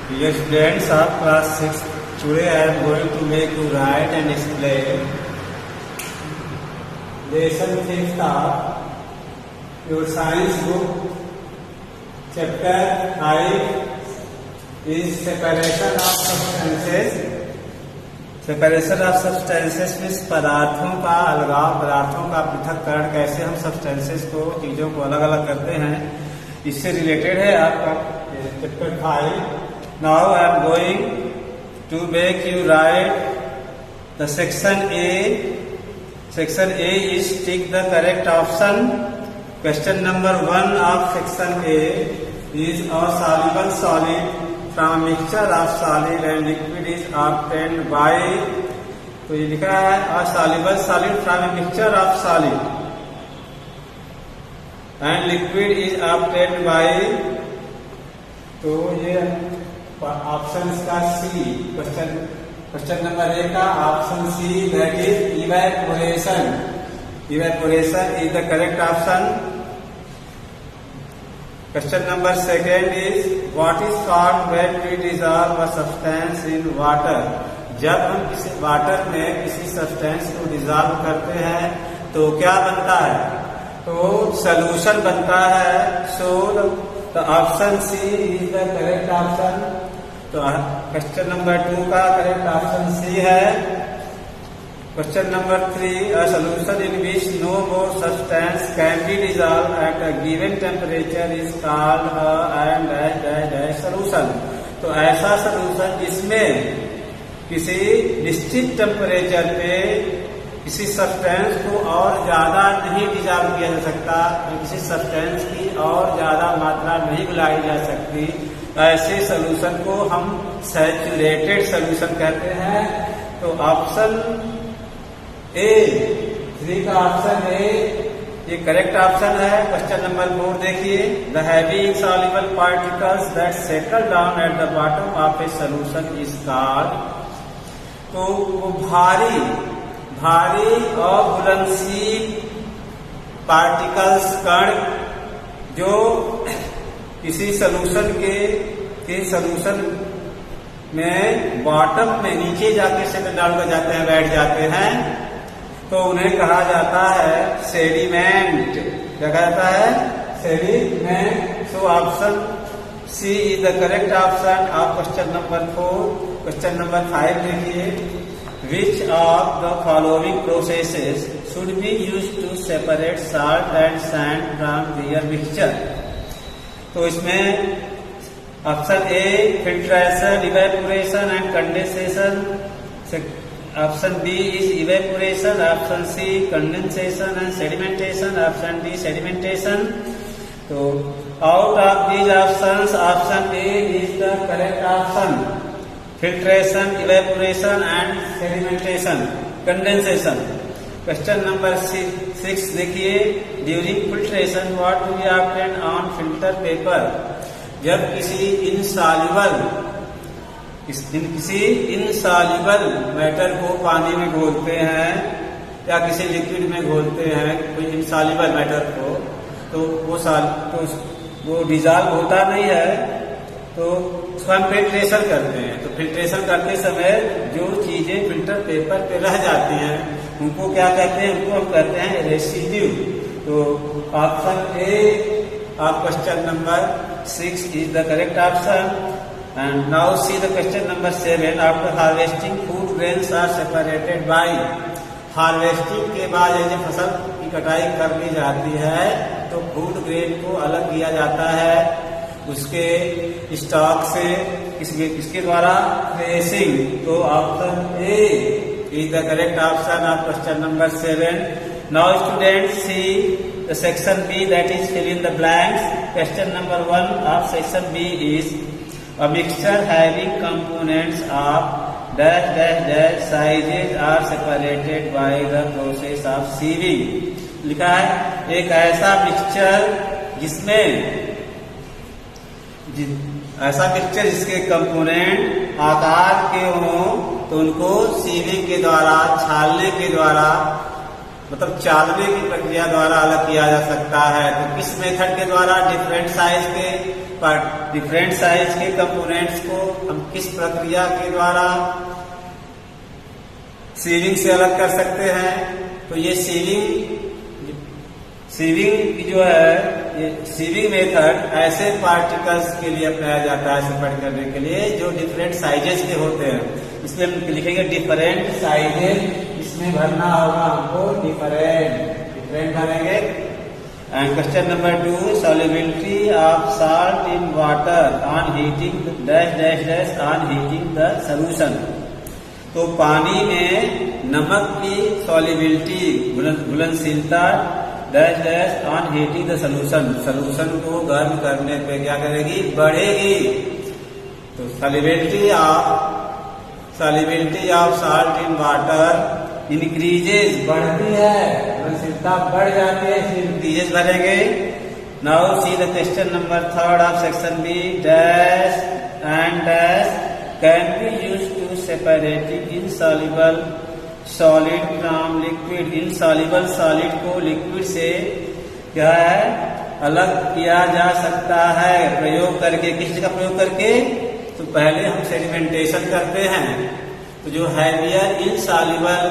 Dear students of class 6, today I am going to make you write and explain lesson 5th of your science book. Chapter 5 is separation of substances. Separation of substances means पदार्थों का अलगाव, पदार्थों का पृथक्करण, कैसे हम substances को, चीजों को अलग अलग करते हैं, इससे रिलेटेड है आपका chapter 5. Now I am going to make you write the section A. Section A is tick the correct option. Question number 1 of section A is a soluble solid from a mixture of solid and liquid is obtained by, तो ये लिखा है a soluble solid from a mixture of solid and liquid is obtained by, तो ये option का सी. Question number A का option C, that is evaporation. Evaporation is the correct option. Question number 2 is what is called when we dissolve a substance in water. जब हम किसी water में किसी substance को डिजॉल्व करते हैं तो क्या बनता है? तो सॉल्यूशन बनता है. So the option C is the correct option. तो क्वेश्चन नंबर 2 का करेक्ट ऑप्शन सी है. Question number 3, a solution in which no more substance can be dissolved at a given temperature is called a solution. तो ऐसा solution जिसमें किसी निश्चित temperature पे किसी सब्सटेंस को और ज्यादा नहीं डिजॉल्व किया जा सकता, किसी सब्सटेंस की और ज्यादा मात्रा नहीं मिलाई जा सकती, ऐसे सॉल्यूशन को हम सैचुरेटेड सॉल्यूशन कहते हैं. तो ऑप्शन ए, 3 का ऑप्शन ए ये करेक्ट ऑप्शन है. क्वेश्चन नंबर 4 देखिए. The heavy insoluble particles that settle down at the bottom of A solution is called. तो वो भारी और घुलनशील पार्टिकल्स, कण, जो किसी सॉल्यूशन के सॉल्यूशन में बॉटम में नीचे जाके सेटल डाउन कर जाते हैं, बैठ जाते हैं, तो उन्हें कहा जाता है सेडिमेंट. क्या कहा जाता है? Sediment. So option C is the correct option of question number 4. Question number 5 देखिए. Which of the following processes should be used to separate salt and sand from their mixture. तो इसमें option A filtration, evaporation and condensation. Option B is evaporation. Option C condensation and sedimentation. Option D sedimentation. तो out of these options option A is the correct option. Filtration, evaporation and sedimentation, condensation. Question number 6 देखिए. During filtration what do we obtain on filter paper. जब किसी insoluble matter को पानी में घोलते हैं या किसी लिक्विड में घोलते हैं, कोई इनसॉल्युबल मैटर को, तो वो डिजॉल्व होता नहीं है, तो उसको हम फिल्ट्रेशन करते हैं. तो फिल्ट्रेशन करते समय जो चीजें फिल्टर पेपर पे रह जाती हैं उनको क्या कहते हैं? उनको हम कहते हैं रेसिड्यू. तो option A of question number 6 is the correct option. And now see the question number 7. After harvesting, food grains are separated by. Harvesting के बाद जब फसल की कटाई कर ली जाती है तो फूड ग्रेन को अलग किया जाता है उसके स्टॉक से. इसके द्वारा थ्रेसिंग. तो option A is the correct option of question number 7. Now students see the section B, that is fill in the blanks. Question number 1 of section B is a mixture having components of dash dash dash sizes are separated by the process of sieving. लिखा है एक ऐसा mixture जिसके component आकार के हों तो उनको सीविंग के द्वारा, छालने के द्वारा, मतलब चालने की प्रक्रिया द्वारा अलग किया जा सकता है. तो किस मेथड के द्वारा? डिफरेंट साइज के डिफरेंट साइज के कंपोनेंट्स को हम किस प्रक्रिया के द्वारा सीविंग से अलग कर सकते हैं। तो ये सीविंग जो है, ये सीविंग मेथड ऐसे पार्टिकल्स के लिए अपनाया जाता है सेपरेट करने के लिए जो डिफरेंट साइजेस के होते हैं। इसमें हम लिखेंगे डिफरेंट साइजेस, इसमें भरना होगा हमको डिफरेंट भरेंगे। And question number 2, solubility of salt in water on heating dash dash dash on heating the solution. तो पानी में नमक की सॉल्युबिलिटी घुलनशीलता dash dash on heating the solution को गर्म करने पे क्या करेगी, बढ़ेगी। तो solubility of salt in water increases, बढ़ती है, घुलनशीलता बढ़ जाती है, इसलिए इंक्रीजेज भरेंगे। Now see the question number 3 of section B, dash and dash can be used to separating insoluble solid from liquid. Insoluble solid को लिक्विड से क्या है, अलग किया जा सकता है प्रयोग करके। किस चीज का प्रयोग करके? तो पहले हम सेडिमेंटेशन करते हैं। तो जो हैवियर इनसॉल्युबल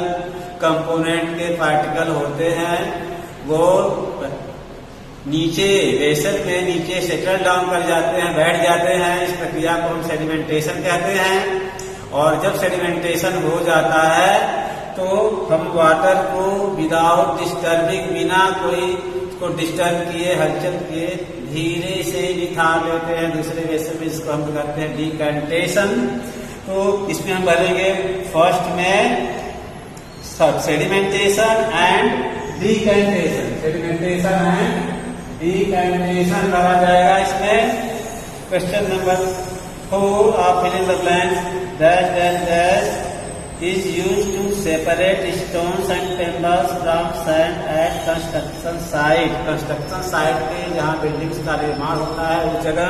कंपोनेंट के पार्टिकल होते हैं वो नीचे वेसल में नीचे सेटल डाउन कर जाते हैं, बैठ जाते हैं। इस प्रक्रिया को हम सेडिमेंटेशन कहते हैं। और जब सेडिमेंटेशन हो जाता है तो हम वाटर को विदाउट डिस्टर्बिंग, बिना कोई को डिस्टर्ब किए, हलचल किए, धीरे से निकाल लेते हैं दूसरे वेसल में। इसको हम कहते हैं डिकैंटेशन। तो इसमें हम भरेंगे फर्स्ट में sedimentation and decantation. Sedimentation and decantation भरा जाएगा इसमें। Question number 4 of fill in the blanks, dash dash dash is used to separate stones and pebbles from sand at construction site। Construction site पे जहाँ buildings का निर्माण होता है उस जगह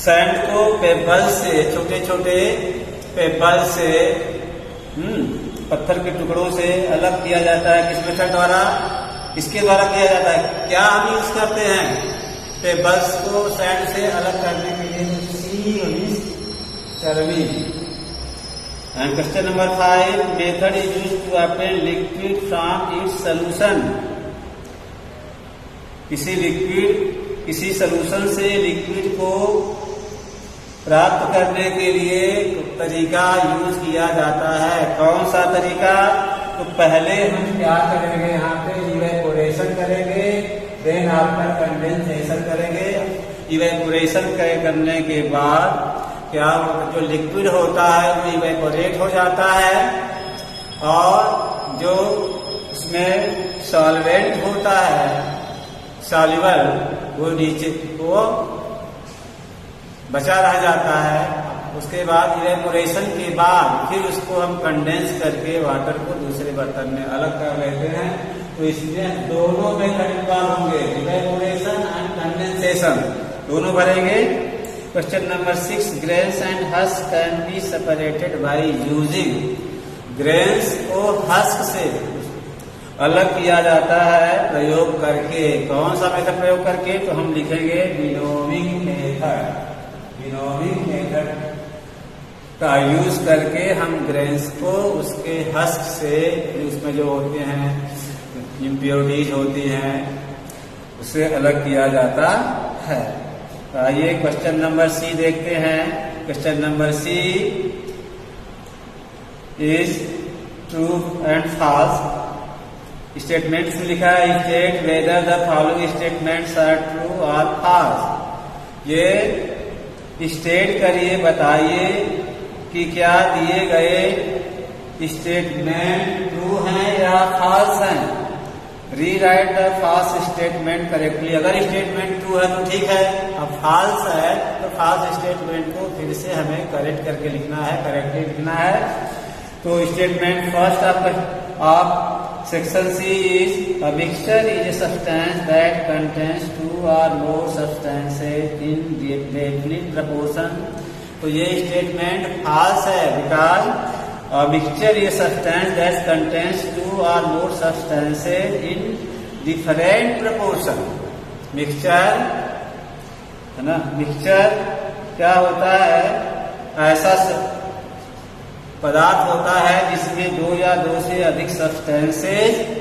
सैंड को पेबल से, छोटे छोटे पेबल से, पत्थर के टुकड़ों से अलग किया जाता है। किस मेथड द्वारा? इसके द्वारा किया जाता है। क्या हम यूज करते हैं पेबल्स को सैंड से अलग करने के लिए? चरबी। And question number 5, method is used to obtain liquid from its solution। किसी सॉल्यूशन से लिक्विड को प्राप्त करने के लिए तरीका यूज किया जाता है। कौन सा तरीका? तो पहले हम क्या करेंगे, यहाँ पे इवेपोरेशन करेंगे, देन आफ्टर कंडेंसेशन करेंगे। इवेपोरेशन करने के बाद क्या जो लिक्विड होता है वो इवेपोरेट हो जाता है और जो उसमें सॉल्वेंट होता है सॉल्युबल वो नीचे वो बचा रह जाता है। उसके बाद इवेपोरेशन के बाद फिर उसको हम कंडेंस करके वाटर को दूसरे बर्तन में अलग कर लेते हैं। तो इसमें दोनों मेथड इस्तेमाल होंगे, इवेपोरेशन एंड कंडेंसेशन, दोनों भरेंगे। Question number 6, grains and husk can be separated by using. Grains को हस्क से अलग किया जाता है प्रयोग करके। कौन सा मेथड प्रयोग करके? तो हम लिखेंगे विनोविंग मेथड। विनोविंग मेथड का यूज करके हम ग्रेन्स को उसके हस्क से, उसमें जो होते हैं इम्प्योरिटीज होती हैं, उससे अलग किया जाता है। आइए क्वेश्चन नंबर सी देखते हैं। Question number C is true and false. Statements में लिखा है state whether the following statements are true और फॉल्स। ये स्टेट करिए, बताइए कि क्या दिए गए स्टेटमेंट ट्रू हैं या फॉल्स हैं। Rewrite the false statement correctly. अगर स्टेटमेंट ट्रू है तो ठीक है, अब फॉल्स है तो फॉल्स स्टेटमेंट को फिर से हमें करेक्ट करके लिखना है, करेक्टली लिखना है। तो statement first of section C is a mixture is a substance that contains 2 or more substances in definite proportion। तो ये स्टेटमेंट फॉल्स है because mixture is a substance that contains 2 or more substances in different proportion। Mixture है ना। Mixture क्या होता है, ऐसा पदार्थ होता है जिसमें दो या दो से अधिक सब्सटेंसेस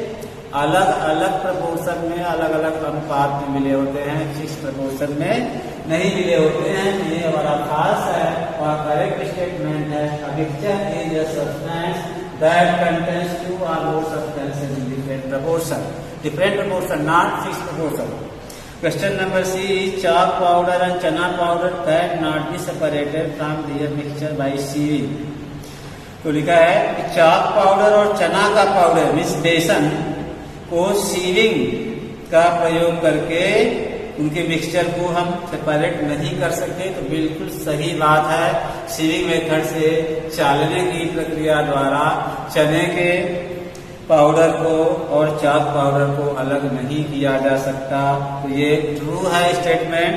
अलग अलग प्रपोर्शन में, अलग अलग अनुपात में मिले होते हैं, फिक्स प्रपोर्शन में नहीं मिले होते हैं। ये हमारा खास है और करेक्ट स्टेटमेंट है। A mixture is a substance that contains two or more substances in different proportion, not fixed proportion. Question number C is chalk powder and chana powder cannot be separated from their mixture by sieving. तो लिखा है कि चाक powder और चना का powder means बेसन को sieving का प्रयोग करके उनके मिक्सचर को हम सेपरेट नहीं कर सकते। तो बिल्कुल सही बात है। सीविंग मेथड से चालने की प्रक्रिया द्वारा चने के पाउडर को और चाक पाउडर को अलग नहीं किया जा सकता। तो ये ट्रू है स्टेटमेंट।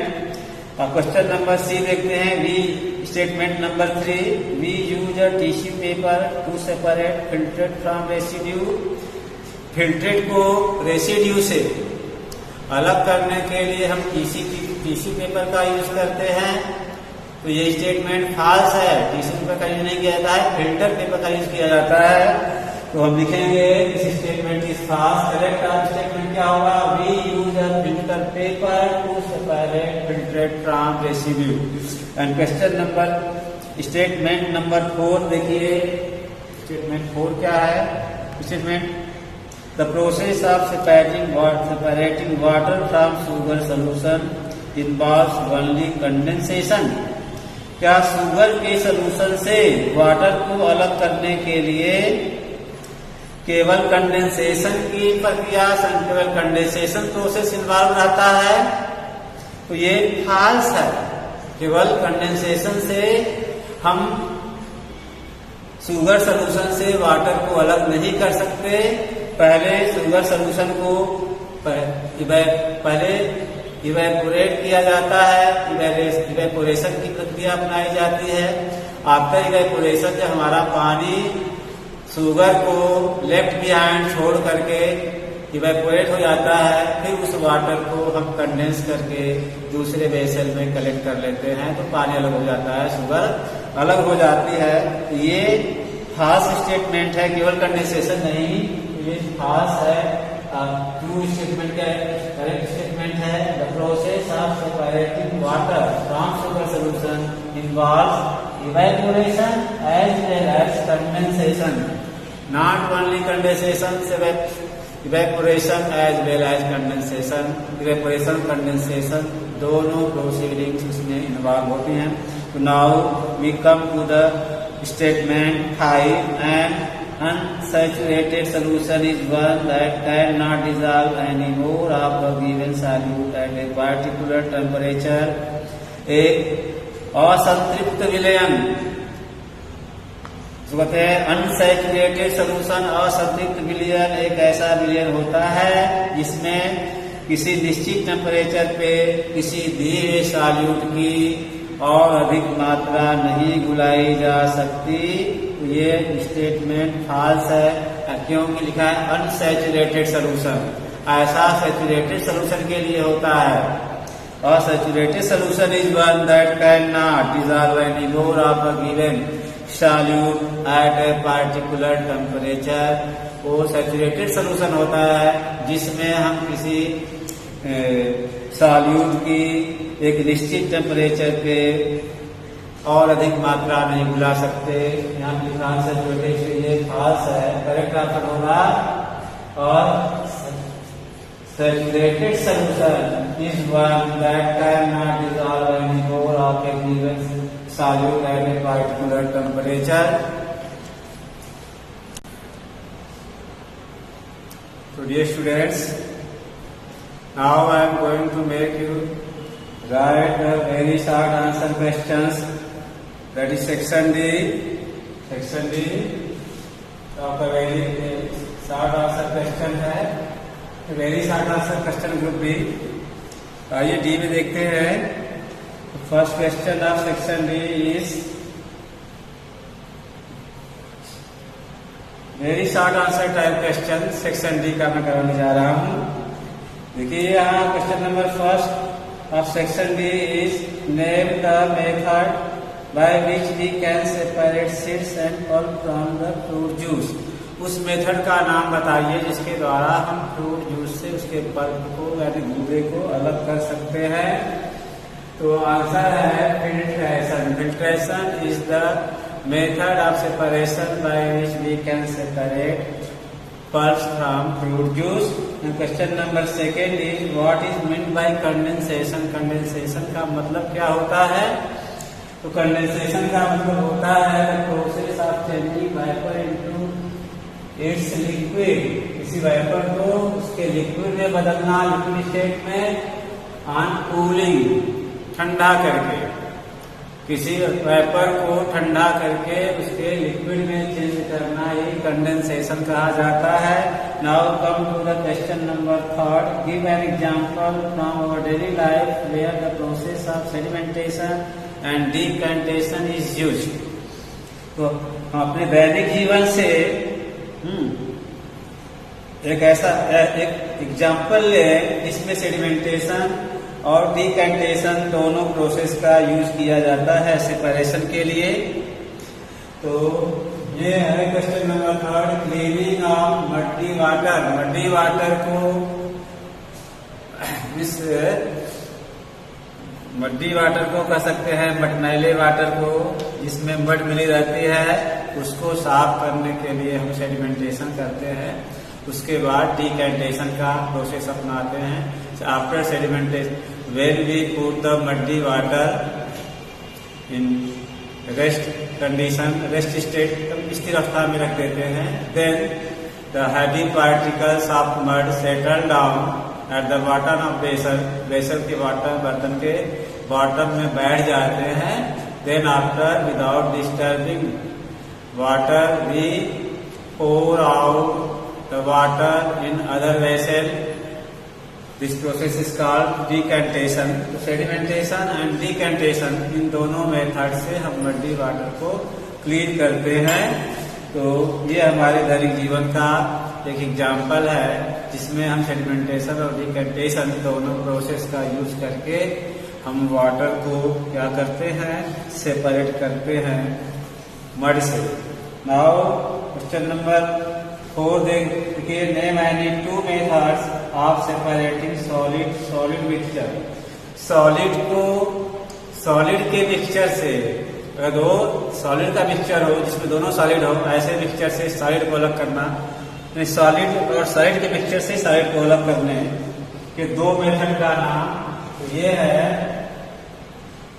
अब क्वेश्चन नंबर सी देखते हैं। We statement number 3, we use a tissue paper to separate filtrate from residue. Filtrate को रेसिड्यू से अलग करने के लिए हम टिश्यू पेपर का यूज करते हैं। तो ये स्टेटमेंट फॉल्स है। टिश्यू पेपर का यूज नहीं किया जाता है, फिल्टर पेपर का यूज किया जाता है। तो हम लिखेंगे इस statement is false. Correct statement क्या होगा, we use a filter paper to separate filtrate from residue. And question number statement number 4 देखिए। स्टेटमेंट 4 क्या है, statement The process of separating water from sugar solution involves only condensation. क्या sugar के solution से water को अलग करने के लिए केवल कंडेंसेशन की प्रक्रिया, केवल कंडेंसेशन प्रोसेस इन्वॉल्व रहता है? तो ये फॉल्स है। केवल कंडेंसेशन से हम शुगर सॉल्यूशन से वाटर को अलग नहीं कर सकते। पहले शुगर सॉल्यूशन को पहले इवेपोरेट किया जाता है, इवेपोरेशन की प्रक्रिया अपनाई जाती है। आफ्टर इवेपोरेशन जब हमारा पानी शुगर को लेफ्ट बिहाइंड छोड़ करके इवेपोरेट हो जाता है, फिर उस वाटर को हम कंडेंस करके दूसरे वेसल में कलेक्ट कर लेते हैं, तो पानी अलग हो जाता है, शुगर अलग हो जाती है। ये खास स्टेटमेंट है, केवल कंडेंसेशन नहीं, ये खास है। ट्रू स्टेटमेंट का करेक्ट स्टेटमेंट है। The process of separating water from sugar solution involves evaporation as well as condensation, not only condensation, evaporation as well as condensation. Evaporation condensation दोनों प्रोसीडिंग्स इसमें इन्वॉल्व होती हैं। तो now we come to the statement 5 and unsaturated solution is one that cannot dissolve any more of the given solute at a particular temperature. एक असंतृप्त विलयन जो कहते हैं अनसैचुरेटेड सोल्यूशन, असंतृप्त विलयन एक ऐसा विलयन होता है जिसमें किसी निश्चित टेम्परेचर पे किसी दिए हुए सॉल्यूट की और अधिक मात्रा नहीं घुलाई जा सकती। ये स्टेटमेंट फॉल्स है। क्योंकि लिखा है अनसैचुरेटेड सोल्यूशन, ऐसा सैचुरेटेड सोल्यूशन के लिए होता है। Unsaturated solution is one that can not dissolve any more of a given solute at a particular temperature. वो सैचुरेटेड सोल्यूशन होता है जिसमें हम किसी सॉल्यूट की एक निश्चित टेम्परेचर पे और अधिक मात्रा नहीं मिला सकते। यहाँ लिखा सैचुरेटेड, ये खास है। करेक्ट आंसर होगा और saturated solution is one that can not dissolve any more of a given solute at a particular temperature. तो dear students, now I am going to make you write the very short answer questions. That is section D. Section D का very short answer question है। very short answer question group B। आइए D में देखते हैं। First question of section D is very short answer type question। Section D का मैं कराने जा रहा हूँ। देखिए यहाँ question number first, of section D is name the method by which we can separate seeds and pulp from the fruit juice. उस method का नाम बताइए जिसके द्वारा हम फ्रूट जूस से उसके पल्प को यानी गूदे को अलग कर सकते हैं। तो आंसर है filtration. Filtration is the method of separation by which we can separate pulps from fruit juice. And question number 2 is what is meant by condensation? Condensation का मतलब क्या होता है? तो कंडेंसेशन का मतलब होता है the process of changing vapor into its liquid. किसी वेपर को उसके लिक्विड में बदलना, लिक्विड स्टेट में ऑन कूलिंग, ठंडा करके, किसी वेपर को ठंडा करके उसके लिक्विड में चेंज करना ही कंडेंसेशन कहा जाता है। Now come to the question number 3. Give an example from our daily life where the process of sedimentation and decondensation is used. तो हम अपने दैनिक जीवन से एक एग्जांपल ले इसमें सेडिमेंटेशन और डिकंडेंसेशन दोनों प्रोसेस का यूज किया जाता है सेपरेशन के लिए। तो ये है question number 3, cleaning of muddy water. Muddy water को इस मड्डी वाटर को कह सकते हैं मटमैले वाटर को, जिसमें मड मिली रहती है, उसको साफ करने के लिए हम सेडिमेंटेशन करते हैं। उसके बाद डिकंडेंसेशन का प्रोसेस अपनाते हैं। After sedimentation when we put the muddy water in rest condition, rest state, स्थिर अवस्था में रख देते हैं, then the heavy particles of mud settle down at the bottom of vessel के बर्तन के बॉटम में बैठ जाते हैं। then after without disturbing water we pour out the water in other vessel. This process is called decantation. तो sedimentation and डिकंडेंसेशन इन दोनों method से हम मड्डी वाटर को क्लीन करते हैं। तो ये हमारे दैनिक जीवन का एक एग्जाम्पल है जिसमें हम सेडिमेंटेशन और डिकंडेंसेशन दोनों प्रोसेस का यूज करके हम वाटर को क्या करते हैं, सेपरेट करते हैं मड से। नाउ क्वेश्चन नंबर 4 देखिए, name any 2 methods of separating solid mixture. Solid के मिक्सचर से, अगर दो सॉलिड का मिक्सचर हो जिसमें दोनों सॉलिड हो, ऐसे मिक्सचर से सॉलिड को अलग करना, सॉलिड और सॉलिड के मिक्सचर से सॉलिड को अलग करने के 2 मेथड का नाम तो ये है।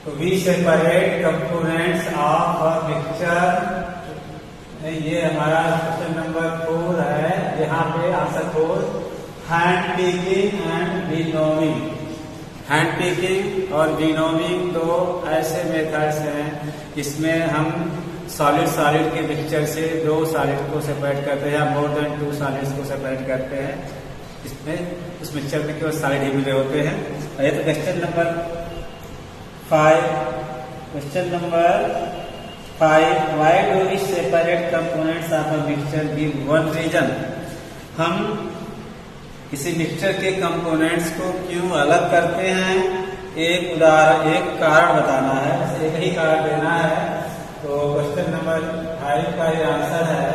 तो we separate components of a mixture. ये हमारा क्वेश्चन नंबर 4 है। यहाँ पे answer 4, hand picking and winnowing. Hand picking और विनोविंग तो ऐसे मेथड्स हैं जिसमें हम सॉलिड के मिक्सचर से 2 सॉलिड को सेपरेट करते हैं या मोर देन 2 सॉलिड्स को सेपरेट करते हैं। इसमें उस मिक्सचर में केवल सॉलिड ही मिले होते हैं। ये तो question number 5। Question number 5, why do we separate components of a mixture? Give 1 reason. हम किसी मिक्सचर के कंपोनेंट्स को क्यों अलग करते हैं, एक कारण बताना है, बस एक ही कारण देना है। तो क्वेश्चन नंबर 5 का ये आंसर है,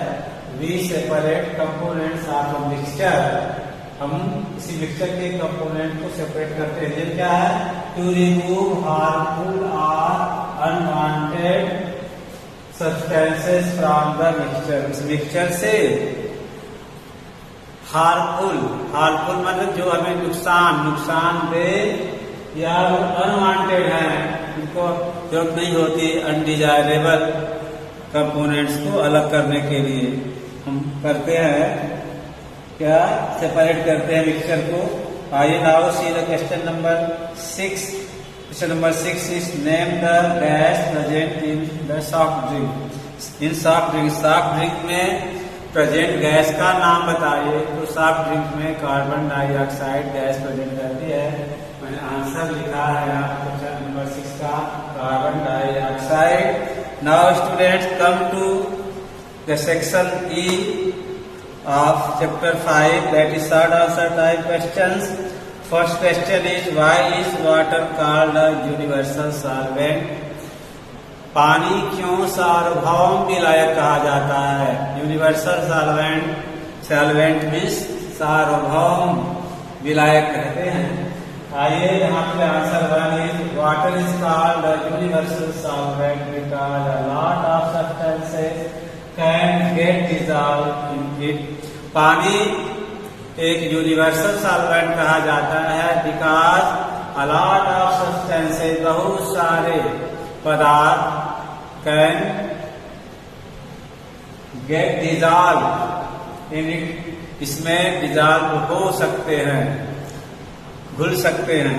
we separate components of a mixture. हम किसी मिक्सचर के कंपोनेंट को सेपरेट करते हैं। ये क्या है? टू रिमूव हार्मफुल और unwanted substances from the mixture. इस मिक्सचर से हार्मफुल मतलब जो हमें नुकसान दे या अनवांटेड है, उनको जरूरत नहीं होती, अनडिजायरेबल कंपोनेंट्स को अलग करने के लिए हम करते हैं क्या, सेपरेट करते हैं मिक्सचर को। आइए now see the question number 6। Question number 6 is name the gas present in the soft drink. In soft drink में प्रेजेंट गैस का नाम बताइए। तो सॉफ्ट ड्रिंक में कार्बन डाइऑक्साइड गैस प्रेजेंट रहती है। मैंने आंसर लिखा है क्वेश्चन नंबर 6 का, carbon dioxide. Now students come to the section E of chapter 5, that is short answer type questions. First question is why is water called a universal solvent? पानी क्यों सार्वभौम विलायक कहा जाता है? यूनिवर्सल सॉल्वेंट मीन्स सार्वभौम विलायक कहते हैं। आइए यहाँ पे answer one is water is called a universal solvent because a lot of substances can get dissolved in it. पानी एक यूनिवर्सल सॉल्वेंट कहा जाता है because a lot of substances, बहुत सारे पदार्थ can get dissolve in it, इसमें dissolve हो सकते हैं, घुल सकते हैं।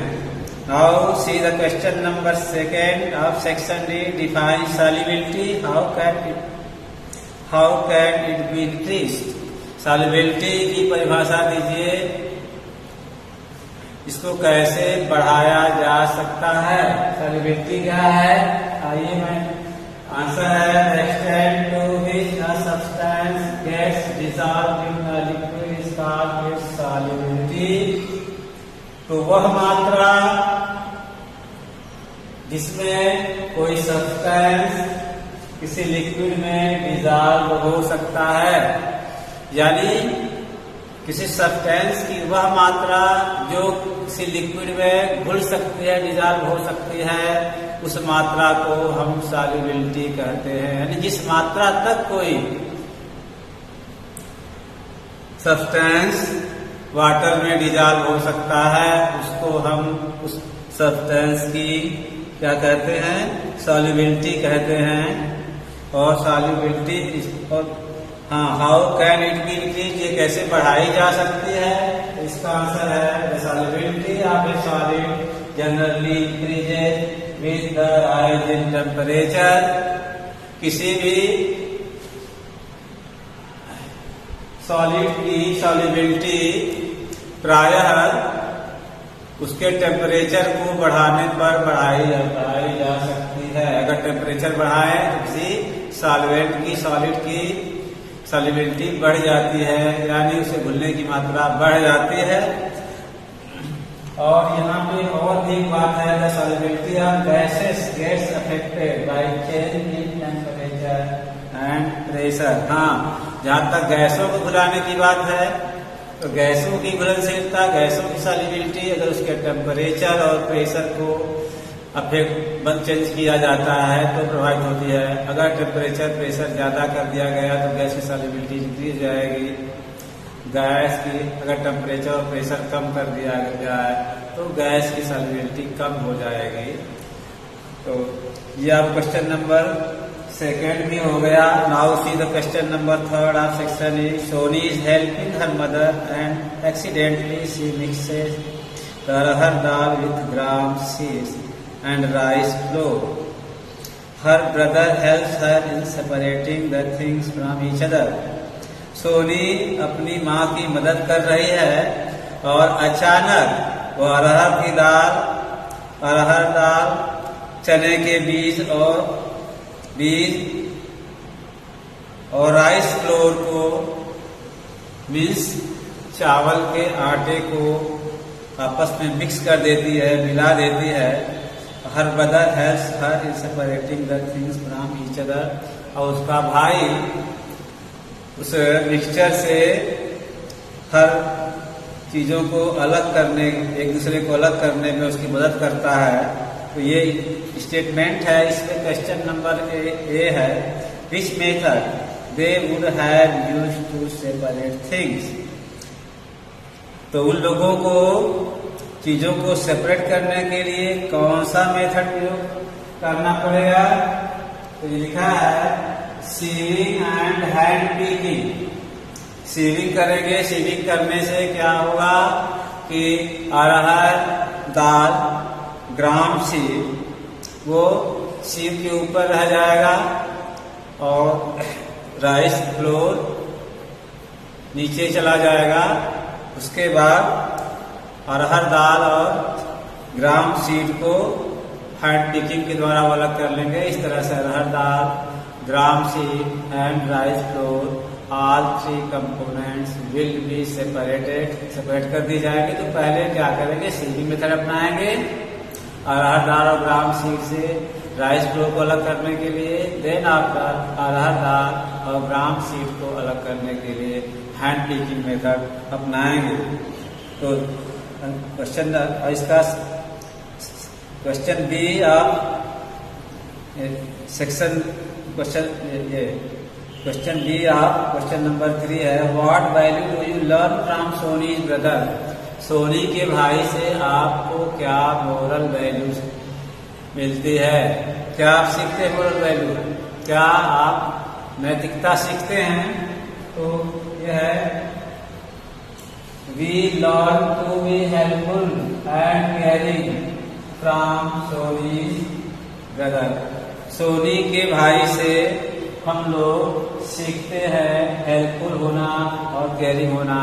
Now see the question number second of section D, define solubility, how can it be increased? Solubility की परिभाषा दीजिए, इसको कैसे बढ़ाया जा सकता है? सॉल्युबिलिटी क्या है? आइए मैं आंसर है extent to which a substance gets dissolved in a liquid is called its solubility. तो वह मात्रा जिसमें कोई सब्सटेंस किसी लिक्विड में डिसॉल्व हो सकता है, यानी किसी सब्सटेंस की वह मात्रा जो किसी लिक्विड में घुल सकती है, डिसॉल्व हो सकती है, उस मात्रा को हम सॉल्युबिलिटी कहते हैं। यानी जिस मात्रा तक कोई सब्सटेंस वाटर में डिसॉल्व हो सकता है, उसको हम उस सब्सटेंस की क्या कहते हैं? सॉल्युबिलिटी कहते हैं। और solubility how can it be increase, ये कैसे बढ़ाई जा सकती है? इसका आंसर है solubility of A solid generally increases with the rise in temperature. किसी भी सॉलिड की सॉल्युबिलिटी प्रायः उसके टेम्परेचर को बढ़ाने पर बढ़ाई जा सकती है। अगर टेम्परेचर बढ़ाए तो किसी सॉल्वेंट की, सॉलिड की सॉल्युबिलिटी बढ़ जाती है, यानी उसे घुलने की मात्रा बढ़ जाती है। और यहाँ पे और भी एक बात है, the solubility of gases gets affected by change in temperature and pressure. हाँ, जहाँ तक गैसों को घुलाने की बात है, तो गैसों की घुलनशीलता, गैसों की सॉल्युबिलिटी अगर उसके टेम्परेचर और प्रेशर को चेंज किया जाता है तो प्रभावित होती है। अगर टेम्परेचर प्रेशर ज्यादा कर दिया गया तो गैस की सॉल्युबिलिटी इंक्रीज जाएगी। गैस की अगर टेम्परेचर और प्रेशर कम कर दिया जाए तो गैस की सॉल्युबिलिटी कम हो जाएगी। तो ये आप क्वेश्चन नंबर सेकेंड भी हो गया। Now see the question number third of section is, Soni is helping her mother and accidentally she mixes the arhar dal with gram seeds and rice flour. Her brother helps her in separating the things from each other. Soni अपनी माँ की मदद कर रही है और अचानक वो अरहर दाल, चने के बीज और राइस फ्लोर को, मीन्स चावल के आटे को आपस में मिक्स कर देती है, मिला देती है। Her brother helps her in separating the things from each other, और उसका भाई उस मिक्सचर से हर चीजों को अलग करने, एक दूसरे को अलग करने में उसकी मदद करता है। तो ये स्टेटमेंट है। इसमें क्वेश्चन नंबर ए है, which method they would have used to separate things. तो उन लोगों को चीजों को सेपरेट करने के लिए कौन सा मेथड प्रयोग करना पड़ेगा? तो ये लिखा है sieving and hand picking. Sieving करेंगे, सीविंग करने से क्या होगा कि अरहर दाल, ग्राम सीड, वो सीव के ऊपर रह जाएगा और राइस फ्लोर नीचे चला जाएगा। उसके बाद अरहर दाल और ग्राम सीड को हैंड पिकिंग के द्वारा अलग कर लेंगे। इस तरह से अरहर दाल, gram seed and rice flour all three components will be separate कर दी जाएगी। तो पहले क्या करेंगे, सीडिंग मेथड अपनाएंगे अरहर दाल और ग्राम सीड से राइस फ्लोर को अलग करने के लिए। देन आफ्टर अरहर दाल और ग्राम सीड को अलग करने के लिए हैंड पिकिंग मेथड अपनाएंगे। तो क्वेश्चन इसका question B of section question B of question number 3 है, what value do you learn from Soni brother. Soni के भाई से आपको क्या मोरल वैल्यू मिलती है, क्या आप सीखते हैं मोरल वैल्यू, क्या आप नैतिकता सीखते हैं। तो यह है we learn to be helpful and caring from Soni brother. Soni के भाई से हम लोग सीखते हैं हेल्पफुल होना और केयरिंग होना,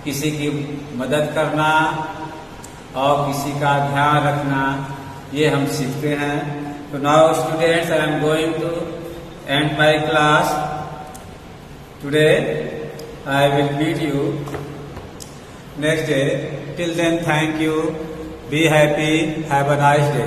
किसी की मदद करना और किसी का ध्यान रखना, ये हम सीखते हैं। तो now students, I am going to end my class today. I will meet you next day. Till then, thank you, be happy, have a nice day.